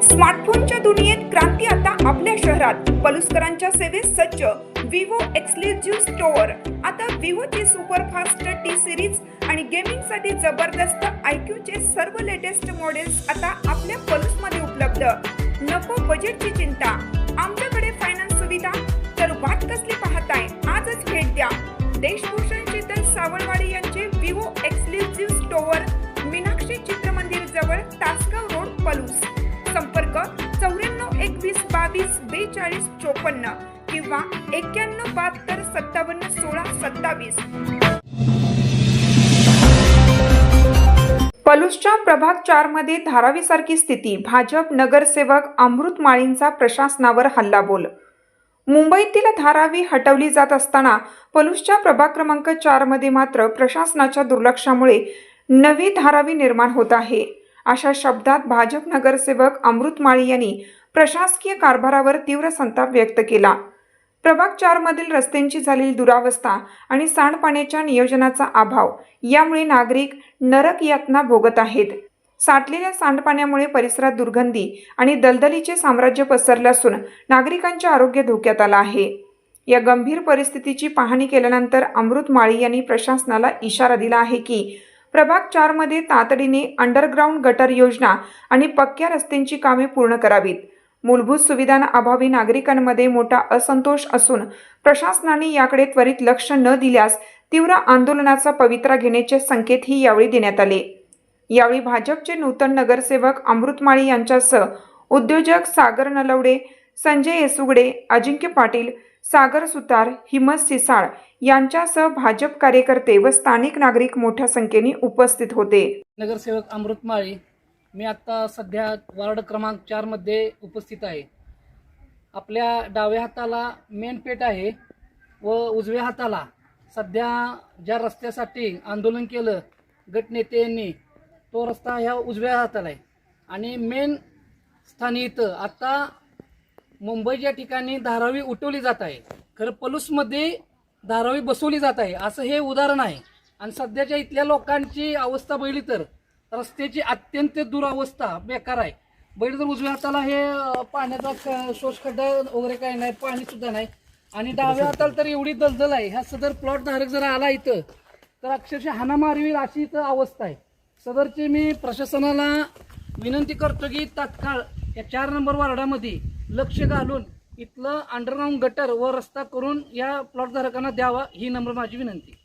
स्मार्टफोनच्या दुनियेत क्रांती आता आपल्या शहरात. पलुसकरांच्या सेवेत सज्ज विवो एक्सक्लुझिव्ह स्टोअर. आता विवोची सुपरफास्ट टी सिरीज आणि गेमिंगसाठी जबरदस्त आयक्यूचे सर्व लेटेस्ट मॉडेल्स आता आपल्या पलुसमध्ये उपलब्ध. नको बजेटची चिंता, आमच्याकडे फायनान्स सुविधा. तर वाट कसली पाहताय, आजच भेट द्या. देशभूषण शीतल सावळवाडी यांचे Vivo exclusive store, Meenakshi Chitramandir जवळ, तासगाव रोड, पलूस. संपर्क 94 21 22 42 54 किंवा 91 72 57 16 27. पलूसच्या प्रभाग 4 मध्ये धारावीसारखी स्थिती. भाजप नगरसेवक अमृत माळींचा प्रशासनावर हल्लाबोल. मुंबईतील धारावी हटवली जात असताना पलूसच्या प्रभाग क्रमांक 4 मध्ये मात्र प्रशासनाच्या दुर्लक्षामुळे नवी धारावी निर्माण होत आहे. अशा शब्दात भाजप नगरसेवक अमृत माळी यांनी प्रशासकीय कारभारावर तीव्र संताप व्यक्त केला. प्रभाग 4 मधील रस्त्यांची झालेली दुरावस्था आणि सांडपाण्याच्या नियोजनाचा अभाव यामुळे नागरिक नरक यातना भोगत आहेत. साठलेल्या सांडपाण्यामुळे परिसरात दुर्गंधी आणि दलदलीचे साम्राज्य पसरले असून नागरिकांचे आरोग्य धोक्यात आले आहे. या गंभीर परिस्थितीची पाहणी केल्यानंतर अमृत माळी यांनी प्रशासनाला इशारा दिला आहे की प्रभाग 4 मध्ये तातडीने अंडरग्राऊंड गटर योजना आणि पक्क्या रस्त्यांची कामे पूर्ण करावीत. मूलभूत सुविधांअभावी नागरिकांमध्ये मोठा असंतोष असून प्रशासनाने याकडे त्वरित लक्ष न दिल्यास तीव्र आंदोलनाचा पवित्रा घेण्याचे संकेतही यावेळी देण्यात आले. यावेळी भाजपचे नूतन नगरसेवक अमृत माळी यांच्यासह उद्योजक सागर नलवडे, संजय येसुगडे, अजिंक्य पाटील, सागर सुतार, हिम्मत सिसाळ यांच्यासह भाजप कार्यकर्ते व स्थानिक नागरिक मोठ्या संख्येने उपस्थित होते. नगरसेवक अमृत माळी, मी आता सध्या वार्ड क्रमांक 4 मध्ये उपस्थित आहे. आपल्या डाव्या हाताला मेन पेठ आहे व उजव्या हाताला सध्या ज्या रस्त्यासाठी आंदोलन केलं गटनेत्यांनी तो रस्ता ह्या उजव्या हाताला आहे. आणि मेन स्थानी इथं आता मुंबईच्या ठिकाणी धारावी उठवली जात आहे. खरं पलूसमध्ये धारावी बसवली जात आहे असं हे उदाहरण आहे. आणि सध्याच्या इथल्या लोकांची अवस्था बघितली तर रस्त्याची अत्यंत दुरावस्था बेकार आहे. बघितलं तर उजव्या हाताला हे पाण्याचा शोषखड्डा वगैरे काही नाही, पाणी सुद्धा नाही. आणि डाव्या हाताला तर एवढी दलदल आहे. ह्या सदर प्लॉट धारक जर आला इथं तर अक्षरशः हाणामारी होईल अशी इथं अवस्था आहे. सदरची मी प्रशासनाला विनंती करतो की तात्काळ या 4 नंबर वार्डामध्ये लक्ष घालून इथलं अंडरग्राऊंड गटर व रस्ता करून या प्लॉट धारकांना द्यावा, ही नम्र माझी विनंती.